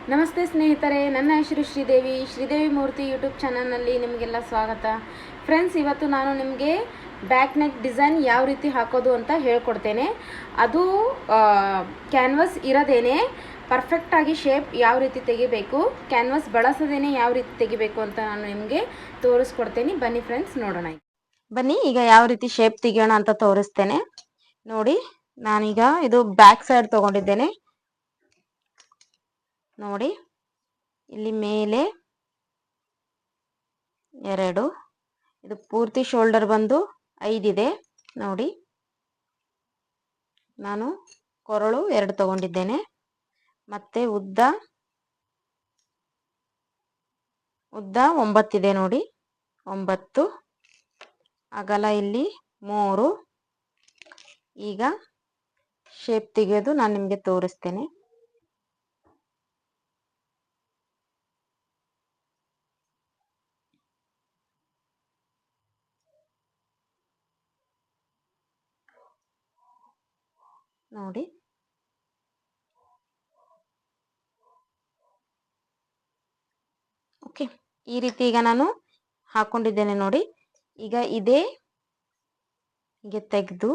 ನಮಸ್ತೆ ಸ್ನೇಹಿತರೆ, ನನ್ನ ಹೆಸರು ಶ್ರೀದೇವಿ ಮೂರ್ತಿ ಯೂಟ್ಯೂಬ್ ಚಾನಲ್ನಲ್ಲಿ ನಿಮಗೆಲ್ಲ ಸ್ವಾಗತ. ಫ್ರೆಂಡ್ಸ್, ಇವತ್ತು ನಾನು ನಿಮಗೆ ಬ್ಯಾಕ್ ನೆಕ್ ಡಿಸೈನ್ ಯಾವ ರೀತಿ ಹಾಕೋದು ಅಂತ ಹೇಳ್ಕೊಡ್ತೇನೆ. ಅದು ಕ್ಯಾನ್ವಸ್ ಇರೋದೇನೆ ಪರ್ಫೆಕ್ಟಾಗಿ ಶೇಪ್ ಯಾವ ರೀತಿ ತೆಗಿಬೇಕು, ಕ್ಯಾನ್ವಸ್ ಬಳಸೋದೇನೆ ಯಾವ ರೀತಿ ತೆಗಿಬೇಕು ಅಂತ ನಾನು ನಿಮಗೆ ತೋರಿಸ್ಕೊಡ್ತೇನೆ. ಬನ್ನಿ ಫ್ರೆಂಡ್ಸ್, ನೋಡೋಣ. ಬನ್ನಿ, ಈಗ ಯಾವ ರೀತಿ ಶೇಪ್ ತೆಗಿಯೋಣ ಅಂತ ತೋರಿಸ್ತೇನೆ. ನೋಡಿ, ನಾನೀಗ ಇದು ಬ್ಯಾಕ್ ಸೈಡ್ ತಗೊಂಡಿದ್ದೇನೆ. ನೋಡಿ, ಇಲ್ಲಿ ಮೇಲೆ 2, ಇದು ಪೂರ್ತಿ ಶೋಲ್ಡರ್ ಬಂದು 5 ಇದೆ. ನೋಡಿ, ನಾನು ಕೊರಳು 2 ತಗೊಂಡಿದ್ದೇನೆ. ಮತ್ತೆ ಉದ್ದ 9 ಇದೆ. ನೋಡಿ, 9. ಅಗಲ ಇಲ್ಲಿ 3. ಈಗ ಶೇಪ್ ತೆಗೆಯೋದು ನಾನು ನಿಮಗೆ ತೋರಿಸ್ತೇನೆ. ನೋಡಿ, ಓಕೆ, ಈ ರೀತಿ ಈಗ ನಾನು ಹಾಕೊಂಡಿದ್ದೇನೆ. ನೋಡಿ, ಈಗ ಇದೇ ಹೀಗೆ ತೆಗೆದು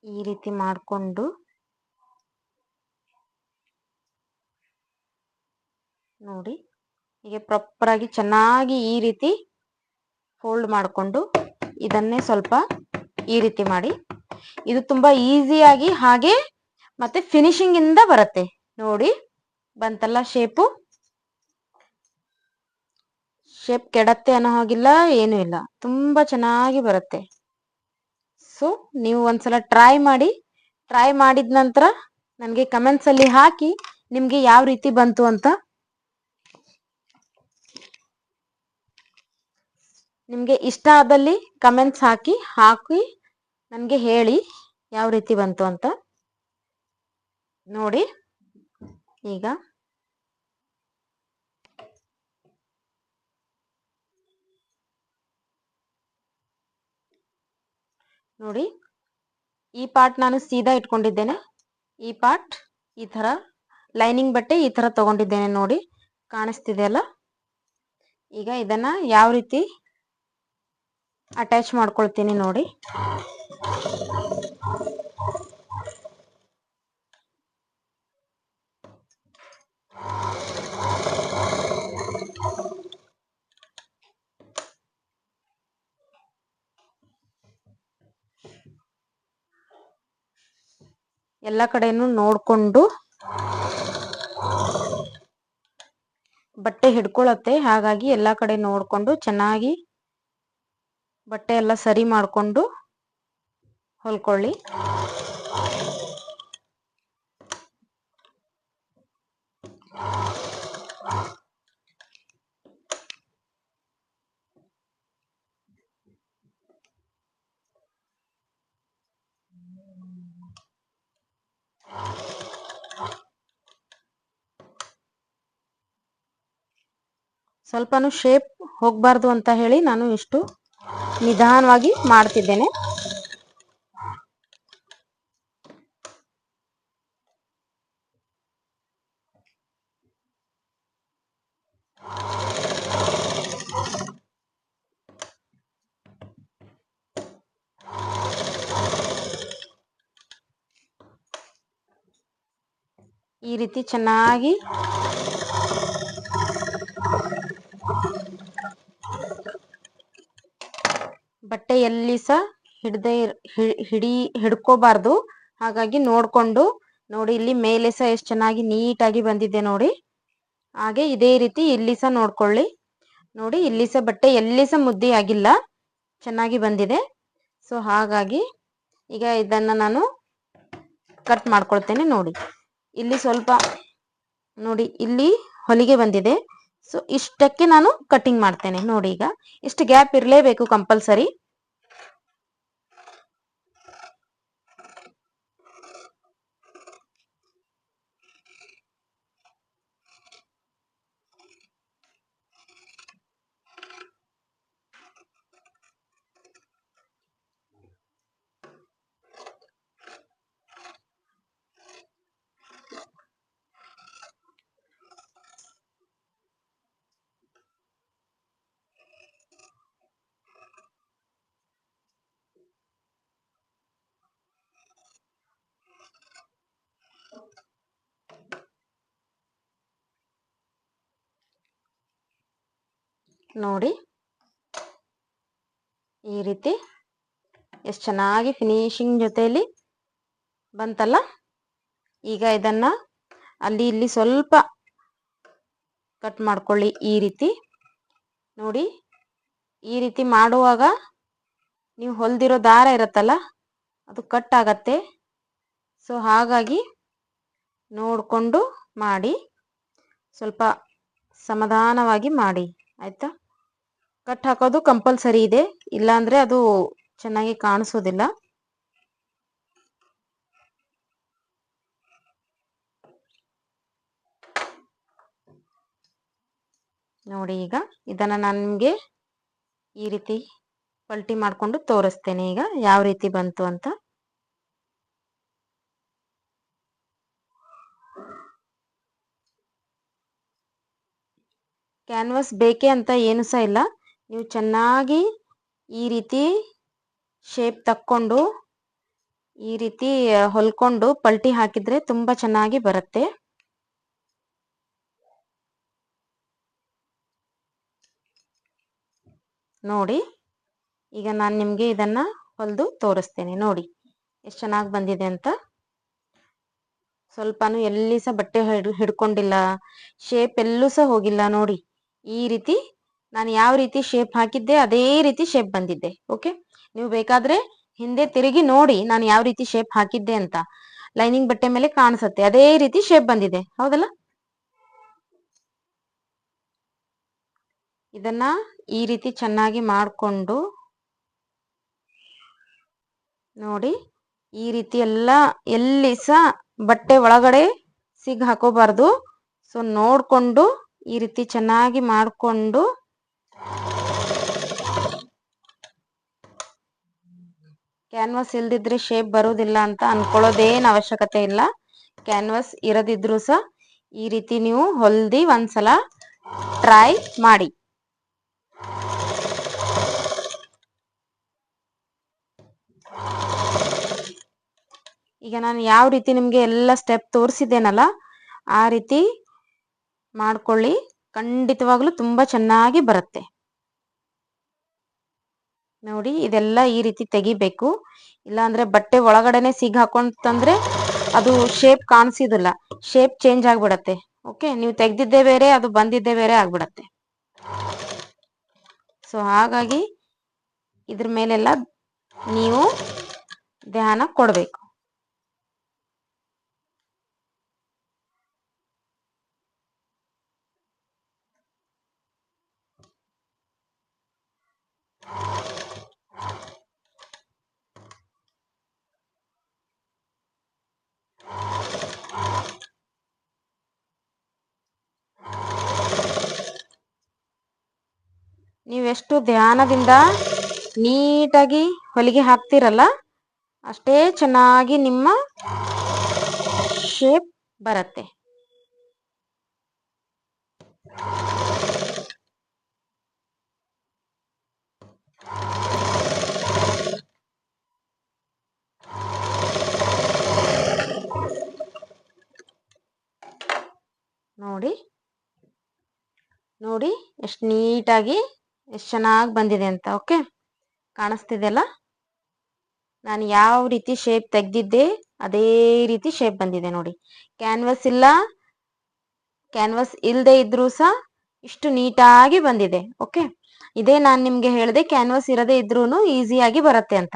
ಈ ರೀತಿ ಮಾಡಿಕೊಂಡು ನೋಡಿ, ಹೀಗೆ ಪ್ರಾಪರ್ ಆಗಿ ಚೆನ್ನಾಗಿ ಈ ರೀತಿ ಫೋಲ್ಡ್ ಮಾಡಿಕೊಂಡು ಇದನ್ನೇ ಸ್ವಲ್ಪ ಈ ರೀತಿ ಮಾಡಿ. ಇದು ತುಂಬಾ ಈಸಿಯಾಗಿ ಹಾಗೆ ಮತ್ತೆ ಫಿನಿಶಿಂಗ್ ಇಂದ ಬರುತ್ತೆ. ನೋಡಿ, ಬಂತಲ್ಲ ಶೇಪ್ ಕೆಡತ್ತೆ ಅನ್ನೋ ಹಾಗಿಲ್ಲ, ಏನೂ ಇಲ್ಲ, ತುಂಬಾ ಚೆನ್ನಾಗಿ ಬರುತ್ತೆ. ಸೊ ನೀವು ಒಂದ್ಸಲ ಟ್ರೈ ಮಾಡಿದ ನಂತರ ನನಗೆ ಕಮೆಂಟ್ಸ್ ಅಲ್ಲಿ ಹಾಕಿ ನಿಮ್ಗೆ ಯಾವ ರೀತಿ ಬಂತು ಅಂತ. ನಿಮ್ಗೆ ಇಷ್ಟ ಆದಲ್ಲಿ ಕಮೆಂಟ್ಸ್ ಹಾಕಿ ನನಗೆ ಹೇಳಿ ಯಾವ ರೀತಿ ಬಂತು ಅಂತ. ನೋಡಿ, ಈಗ ನೋಡಿ, ಈ ಪಾರ್ಟ್ ನಾನು ಸೀದಾ ಇಟ್ಕೊಂಡಿದ್ದೇನೆ. ಈ ಪಾರ್ಟ್ ಈ ತರ ಲೈನಿಂಗ್ ಬಟ್ಟೆ ಈ ತರ ತಗೊಂಡಿದ್ದೇನೆ. ನೋಡಿ, ಕಾಣಿಸ್ತಿದೆ ಅಲ್ಲ. ಈಗ ಇದನ್ನ ಯಾವ ರೀತಿ ಅಟ್ಯಾಚ್ ಮಾಡ್ಕೊಳ್ತೀನಿ ನೋಡಿ. ಎಲ್ಲ ಕಡೆನೂ ನೋಡ್ಕೊಂಡು ಬಟ್ಟೆ ಹಿಡ್ಕೊಳತ್ತೆ, ಹಾಗಾಗಿ ಎಲ್ಲ ಕಡೆ ನೋಡ್ಕೊಂಡು ಚೆನ್ನಾಗಿ ಬಟ್ಟೆ ಎಲ್ಲ ಸರಿ ಮಾಡಿಕೊಂಡು ಹೊಲ್ಕೊಳ್ಳಿ. ಸ್ವಲ್ಪನೂ ಶೇಪ್ ಹೋಗಬಾರ್ದು ಅಂತ ಹೇಳಿ ನಾನು ಇಷ್ಟು ನಿಧಾನವಾಗಿ ಮಾಡ್ತಿದ್ದೇನೆ. ಈ ರೀತಿ ಚೆನ್ನಾಗಿ ಬಟ್ಟೆ ಎಲ್ಲಿ ಸಹ ಹಿಡ್ಕೋಬಾರ್ದು, ಹಾಗಾಗಿ ನೋಡ್ಕೊಂಡು ನೋಡಿ. ಇಲ್ಲಿ ಮೇಲೆ ಸಹ ಎಷ್ಟು ಚೆನ್ನಾಗಿ ನೀಟಾಗಿ ಬಂದಿದೆ ನೋಡಿ. ಹಾಗೆ ಇದೇ ರೀತಿ ಇಲ್ಲಿ ಸಹ ನೋಡ್ಕೊಳ್ಳಿ. ನೋಡಿ, ಇಲ್ಲಿ ಸಹ ಬಟ್ಟೆ ಎಲ್ಲಿ ಸಹ ಮುದ್ದೆ ಆಗಿಲ್ಲ, ಚೆನ್ನಾಗಿ ಬಂದಿದೆ. ಸೊ ಹಾಗಾಗಿ ಈಗ ಇದನ್ನ ನಾನು ಕಟ್ ಮಾಡ್ಕೊಳ್ತೇನೆ. ನೋಡಿ, ಇಲ್ಲಿ ಸ್ವಲ್ಪ ನೋಡಿ, ಇಲ್ಲಿ ಹೊಲಿಗೆ ಬಂದಿದೆ. ಸೊ ಇಷ್ಟಕ್ಕೆ ನಾನು ಕಟಿಂಗ್ ಮಾಡ್ತೇನೆ. ನೋಡಿ, ಈಗ ಇಷ್ಟು ಗ್ಯಾಪ್ ಇರಲೇಬೇಕು ಕಂಪಲ್ಸರಿ. ನೋಡಿ ಈ ರೀತಿ ಎಷ್ಟು ಚೆನ್ನಾಗಿ ಫಿನಿಶಿಂಗ್ ಜೊತೆಯಲ್ಲಿ ಬಂತಲ್ಲ. ಈಗ ಇದನ್ನ ಅಲ್ಲಿ ಇಲ್ಲಿ ಸ್ವಲ್ಪ ಕಟ್ ಮಾಡ್ಕೊಳ್ಳಿ. ಈ ರೀತಿ ನೋಡಿ, ಈ ರೀತಿ ಮಾಡುವಾಗ ನೀವು ಹೊಲ್ದಿರೋ ದಾರ ಇರುತ್ತಲ್ಲ ಅದು ಕಟ್ ಆಗತ್ತೆ. ಸೊ ಹಾಗಾಗಿ ನೋಡಿಕೊಂಡು ಮಾಡಿ, ಸ್ವಲ್ಪ ಸಮಾಧಾನವಾಗಿ ಮಾಡಿ ಆಯ್ತಾ. ಕಟ್ ಹಾಕೋದು ಕಂಪಲ್ಸರಿ ಇದೆ, ಇಲ್ಲಾಂದ್ರೆ ಅದು ಚೆನ್ನಾಗಿ ಕಾಣಿಸೋದಿಲ್ಲ. ನೋಡಿ ಈಗ ಇದನ್ನ ನಾನು ನಿಮಗೆ ಈ ರೀತಿ ಪಲ್ಟಿ ಮಾಡಿಕೊಂಡು ತೋರಿಸ್ತೇನೆ ಈಗ ಯಾವ ರೀತಿ ಬಂತು ಅಂತ. ಕ್ಯಾನ್ವಾಸ್ ಬೇಕೇ ಅಂತ ಏನು ಸಹ ಇಲ್ಲ, ನೀವು ಚೆನ್ನಾಗಿ ಈ ರೀತಿ ಶೇಪ್ ತಕ್ಕೊಂಡು ಈ ರೀತಿ ಹೊಲ್ಕೊಂಡು ಪಲ್ಟಿ ಹಾಕಿದ್ರೆ ತುಂಬ ಚೆನ್ನಾಗಿ ಬರುತ್ತೆ. ನೋಡಿ ಈಗ ನಾನು ನಿಮಗೆ ಇದನ್ನ ಹೊಲಿದು ತೋರಿಸ್ತೇನೆ. ನೋಡಿ ಎಷ್ಟು ಚೆನ್ನಾಗಿ ಬಂದಿದೆ ಅಂತ. ಸ್ವಲ್ಪನೂ ಎಲ್ಲಿ ಸಹ ಬಟ್ಟೆ ಹಿಡ್ಕೊಂಡಿಲ್ಲ, ಶೇಪ್ ಎಲ್ಲೂ ಸಹ ಹೋಗಿಲ್ಲ. ನೋಡಿ ಈ ರೀತಿ ನಾನು ಯಾವ ರೀತಿ ಶೇಪ್ ಹಾಕಿದ್ದೆ ಅದೇ ರೀತಿ ಶೇಪ್ ಬಂದಿದ್ದೆ. ಓಕೆ, ನೀವು ಬೇಕಾದ್ರೆ ಹಿಂದೆ ತಿರುಗಿ ನೋಡಿ ನಾನು ಯಾವ ರೀತಿ ಶೇಪ್ ಹಾಕಿದ್ದೆ ಅಂತ. ಲೈನಿಂಗ್ ಬಟ್ಟೆ ಮೇಲೆ ಕಾಣಿಸುತ್ತೆ ಅದೇ ರೀತಿ ಶೇಪ್ ಬಂದಿದೆ, ಹೌದಲ್ಲ. ಇದನ್ನ ಈ ರೀತಿ ಚೆನ್ನಾಗಿ ಮಾಡಿಕೊಂಡು ನೋಡಿ, ಈ ರೀತಿ ಎಲ್ಲ ಎಲ್ಲಿ ಸಹ ಬಟ್ಟೆ ಒಳಗಡೆ ಸಿಗ್ ಹಾಕೋಬಾರ್ದು. ಸೊ ನೋಡ್ಕೊಂಡು ಈ ರೀತಿ ಚೆನ್ನಾಗಿ ಮಾಡಿಕೊಂಡು ಕ್ಯಾನ್ವಾಸ್ ಇಲ್ದಿದ್ರೆ ಶೇಪ್ ಬರೋದಿಲ್ಲ ಅಂತ ಅನ್ಕೊಳ್ಳೋದೇನು ಅವಶ್ಯಕತೆ ಇಲ್ಲ. ಕ್ಯಾನ್ವಾಸ್ ಇರದಿದ್ರು ಸಹ ಈ ರೀತಿ ನೀವು ಹೊಲ್ದಿ ಒಂದ್ಸಲ ಟ್ರೈ ಮಾಡಿ. ಈಗ ನಾನು ಯಾವ ರೀತಿ ನಿಮಗೆ ಎಲ್ಲ ಸ್ಟೆಪ್ ತೋರಿಸಿದ್ದೇನಲ್ಲ ಆ ರೀತಿ ಮಾಡ್ಕೊಳ್ಳಿ, ಖಂಡಿತವಾಗ್ಲೂ ತುಂಬ ಚೆನ್ನಾಗಿ ಬರುತ್ತೆ. ನೋಡಿ ಇದೆಲ್ಲ ಈ ರೀತಿ ತೆಗಿಬೇಕು, ಇಲ್ಲಾಂದ್ರೆ ಬಟ್ಟೆ ಒಳಗಡೆನೆ ಸಿಗ್ ಹಾಕೊಂತಂದ್ರೆ ಅದು ಶೇಪ್ ಕಾಣಿಸಿದಿಲ್ಲ, ಶೇಪ್ ಚೇಂಜ್ ಆಗ್ಬಿಡತ್ತೆ. ಓಕೆ, ನೀವು ತೆಗ್ದಿದ್ದೇ ಬೇರೆ ಅದು ಬಂದಿದ್ದೇ ಬೇರೆ ಆಗ್ಬಿಡತ್ತೆ. ಸೊ ಹಾಗಾಗಿ ಇದ್ರ ಮೇಲೆಲ್ಲ ನೀವು ಧ್ಯಾನ ಕೊಡಬೇಕು. ನೀವೆಷ್ಟು ಧ್ಯಾನದಿಂದ ನೀಟಾಗಿ ಹೊಲಿಗೆ ಹಾಕ್ತಿರಲ್ಲ ಅಷ್ಟೇ ಚೆನ್ನಾಗಿ ನಿಮ್ಮ ಶೇಪ್ ಬರುತ್ತೆ. ನೋಡಿ ನೋಡಿ ಎಷ್ಟು ನೀಟಾಗಿ ಎಷ್ಟು ಚೆನ್ನಾಗಿ ಬಂದಿದೆ ಅಂತ. ಓಕೆ, ಕಾಣಿಸ್ತಿದೆಯಲ್ಲ, ನಾನು ಯಾವ ರೀತಿ ಶೇಪ್ ತೆಗ್ದಿದ್ದೆ ಅದೇ ರೀತಿ ಶೇಪ್ ಬಂದಿದೆ. ನೋಡಿ, ಕ್ಯಾನ್ವಾಸ್ ಇಲ್ಲ, ಕ್ಯಾನ್ವಾಸ್ ಇಲ್ಲದೆ ಇದ್ರೂ ಸಹ ಇಷ್ಟು ನೀಟಾಗಿ ಬಂದಿದೆ. ಓಕೆ, ಇದೇ ನಾನು ನಿಮ್ಗೆ ಹೇಳಿದೆ ಕ್ಯಾನ್ವಾಸ್ ಇರದೇ ಇದ್ರೂ ಈಸಿಯಾಗಿ ಬರುತ್ತೆ ಅಂತ.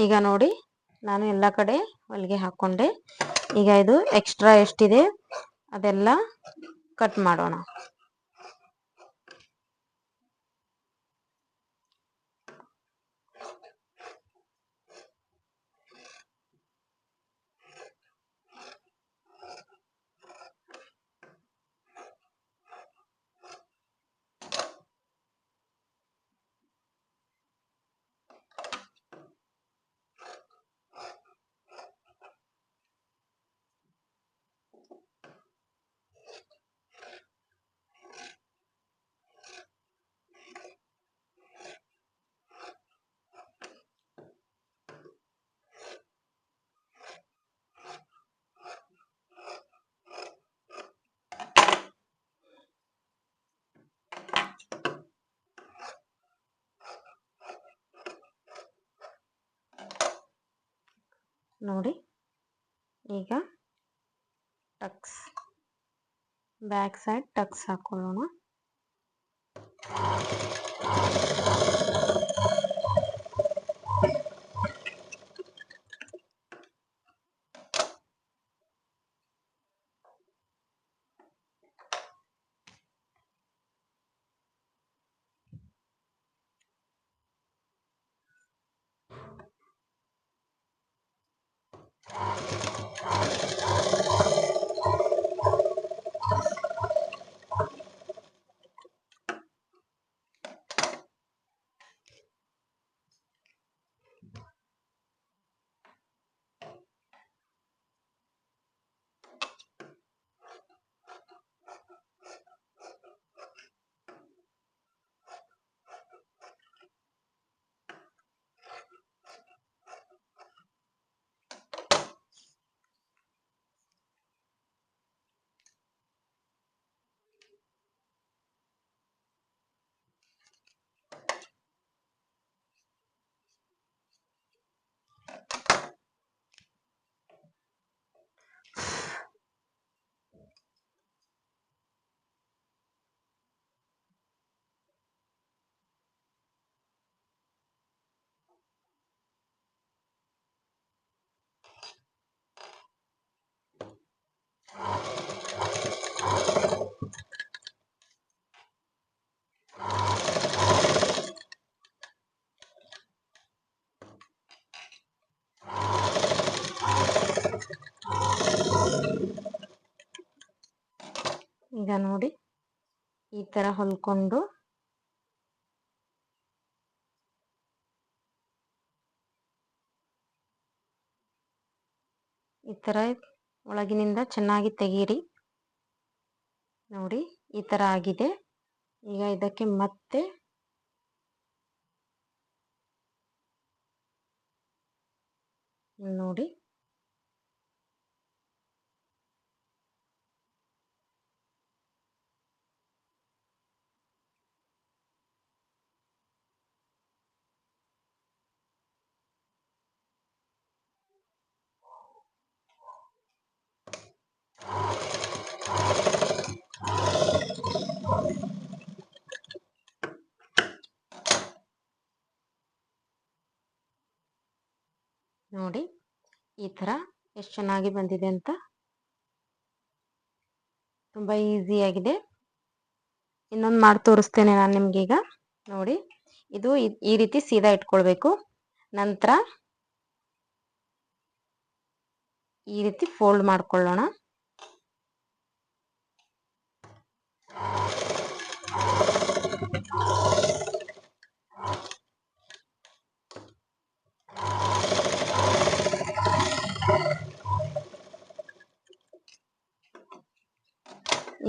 ಈಗ ನೋಡಿ ನಾನು ಎಲ್ಲ ಕಡೆ ಹೊಲಿಗೆ ಹಾಕ್ಕೊಂಡೆ. ಈಗ ಇದು ಎಕ್ಸ್ಟ್ರಾ ಎಷ್ಟಿದೆ ಅದೆಲ್ಲ ಕಟ್ ಮಾಡೋಣ. ನೋಡಿ ಈಗ ಟಕ್ಸ್ ಬ್ಯಾಕ್ ಸೈಡ್ ಟಕ್ಸ್ ಹಾಕೊಳ್ಳೋಣ. ಈಗ ನೋಡಿ ಈ ತರ ಹೊಲ್ಕೊಂಡು ಈ ತರ ಒಳಗಿನಿಂದ ಚೆನ್ನಾಗಿ ತೆಗೀರಿ. ನೋಡಿ ಈ ತರ ಆಗಿದೆ. ಈಗ ಇದಕ್ಕೆ ಮತ್ತೆ ನೋಡಿ ನೋಡಿ ಈ ತರ ಎಷ್ಟು ಚೆನ್ನಾಗಿ ಬಂದಿದೆ ಅಂತ. ತುಂಬಾ ಈಸಿಯಾಗಿದೆ. ಇನ್ನೊಂದು ಮಾಡಿ ತೋರಿಸ್ತೇನೆ ನಾನು ನಿಮ್ಗೆ. ಈಗ ನೋಡಿ ಇದು ಈ ರೀತಿ ಸೀದಾ ಇಟ್ಕೊಳ್ಬೇಕು. ನಂತರ ಈ ರೀತಿ ಫೋಲ್ಡ್ ಮಾಡ್ಕೊಳ್ಳೋಣ.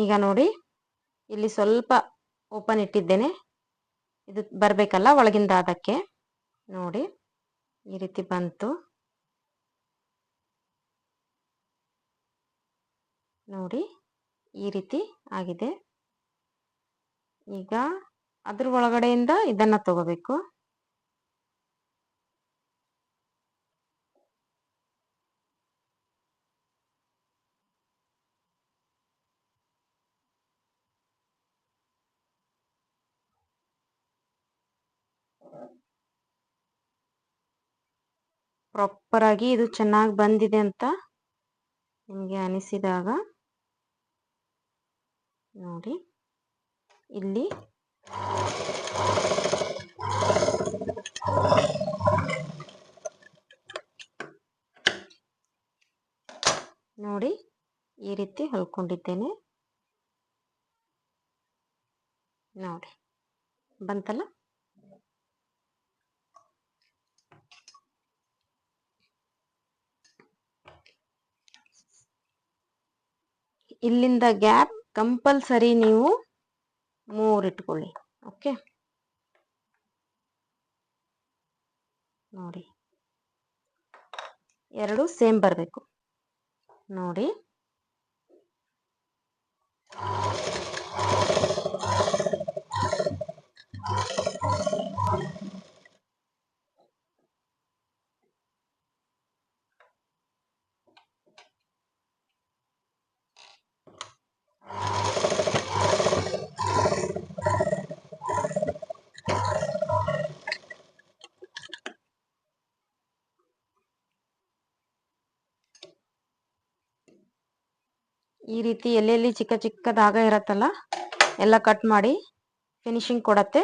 ಈಗ ನೋಡಿ ಇಲ್ಲಿ ಸ್ವಲ್ಪ ಓಪನ್ ಇಟ್ಟಿದ್ದೇನೆ, ಇದು ಬರಬೇಕಲ್ಲ ಒಳಗಿಂದ. ಅದಕ್ಕೆ ನೋಡಿ ಈ ರೀತಿ ಬಂತು. ನೋಡಿ ಈ ರೀತಿ ಆಗಿದೆ. ಈಗ ಅದ್ರ ಒಳಗಡೆಯಿಂದ ಇದನ್ನ ತಗೋಬೇಕು. ಪ್ರಾಪರಾಗಿ ಇದು ಚೆನ್ನಾಗಿ ಬಂದಿದೆ ಅಂತ ನಿಮಗೆ ಅನಿಸಿದಾಗ ನೋಡಿ, ಇಲ್ಲಿ ನೋಡಿ ಈ ರೀತಿ ಹೊಲ್ಕೊಂಡಿದ್ದೇನೆ ನೋಡಿ, ಬಂತಲ್ಲ. ಇಲ್ಲಿಂದ ಗ್ಯಾಪ್ ಕಂಪಲ್ಸರಿ ನೀವು 3 ಇಟ್ಕೊಳ್ಳಿ. ಓಕೆ, ನೋಡಿ 2 ಸೇಮ್ ಬರಬೇಕು ನೋಡಿ. ಈ ರೀತಿ ಎಲ್ಲೆಲ್ಲಿ ಚಿಕ್ಕ ಚಿಕ್ಕ ದಾಗ ಇರತ್ತಲ್ಲ ಎಲ್ಲ ಕಟ್ ಮಾಡಿ ಫಿನಿಶಿಂಗ್ ಕೊಡತ್ತೆ.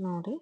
ನೋಡಿ,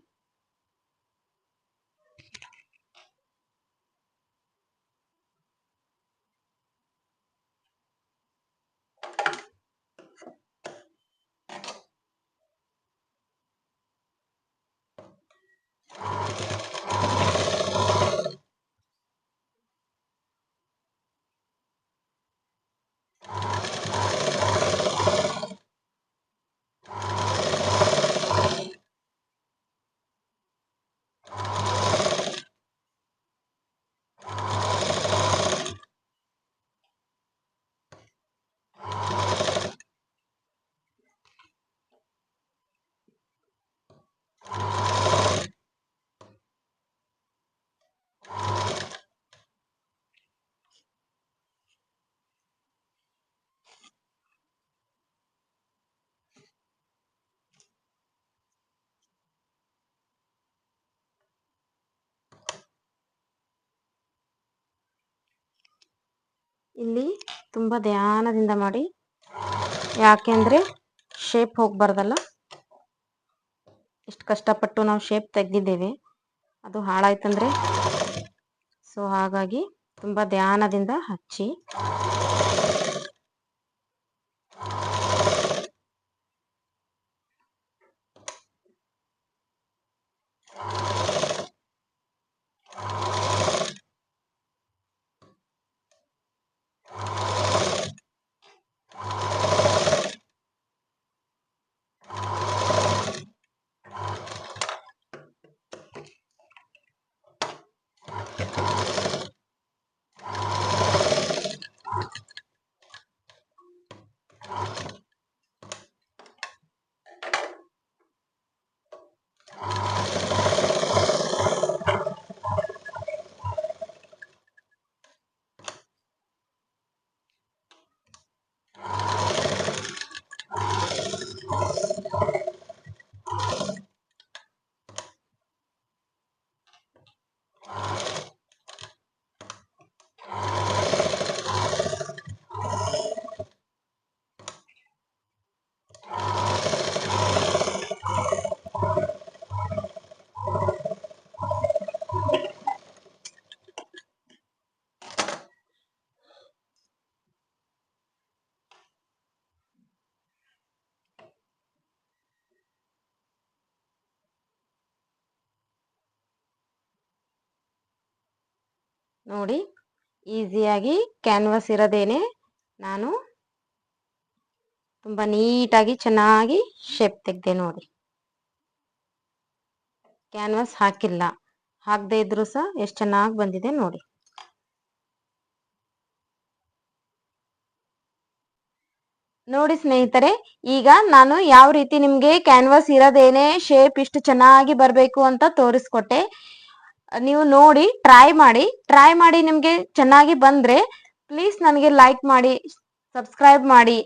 ಇಲ್ಲಿ ತುಂಬ ಧ್ಯಾನದಿಂದ ಮಾಡಿ, ಯಾಕೆಂದರೆ ಶೇಪ್ ಹೋಗಬಾರ್ದಲ್ಲ. ಇಷ್ಟು ಕಷ್ಟಪಟ್ಟು ನಾವು ಶೇಪ್ ತೆಗೆದಿದ್ದೇವೆ, ಅದು ಹಾಳಾಯ್ತಂದರೆ, ಸೊ ಹಾಗಾಗಿ ತುಂಬ ಧ್ಯಾನದಿಂದ ಹಚ್ಚಿ. ನೋಡಿ, ಈಸಿಯಾಗಿ ಕ್ಯಾನ್ವಾಸ್ ಇರೋದೇನೆ ನಾನು ತುಂಬ ನೀಟಾಗಿ ಚೆನ್ನಾಗಿ ಶೇಪ್ ತೆಗೆದೆ ನೋಡಿ. ಕ್ಯಾನ್ವಾಸ್ ಹಾಕಿಲ್ಲ, ಹಾಕದೇ ಇದ್ರೂ ಸಹ ಎಷ್ಟು ಚೆನ್ನಾಗಿ ಬಂದಿದೆ ನೋಡಿ. ನೋಡಿ ಸ್ನೇಹಿತರೆ, ಈಗ ನಾನು ಯಾವ ರೀತಿ ನಿಮಗೆ ಕ್ಯಾನ್ವಾಸ್ ಇರೋದೇನೆ ಶೇಪ್ ಇಷ್ಟು ಚೆನ್ನಾಗಿ ಬರಬೇಕು ಅಂತ ತೋರಿಸ್ಕೊಟ್ಟೆ. ನೀವು ನೋಡಿ ಟ್ರೈ ಮಾಡಿ ನಿಮಗೆ ಚೆನ್ನಾಗಿ ಬಂದ್ರೆ ಪ್ಲೀಸ್ ನನಗೆ ಲೈಕ್ ಮಾಡಿ, ಸಬ್ಸ್ಕ್ರೈಬ್ ಮಾಡಿ,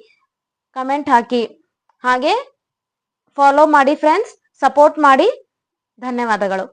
ಕಮೆಂಟ್ ಹಾಕಿ, ಹಾಗೆ ಫಾಲೋ ಮಾಡಿ ಫ್ರೆಂಡ್ಸ್, ಸಪೋರ್ಟ್ ಮಾಡಿ. ಧನ್ಯವಾದಗಳು.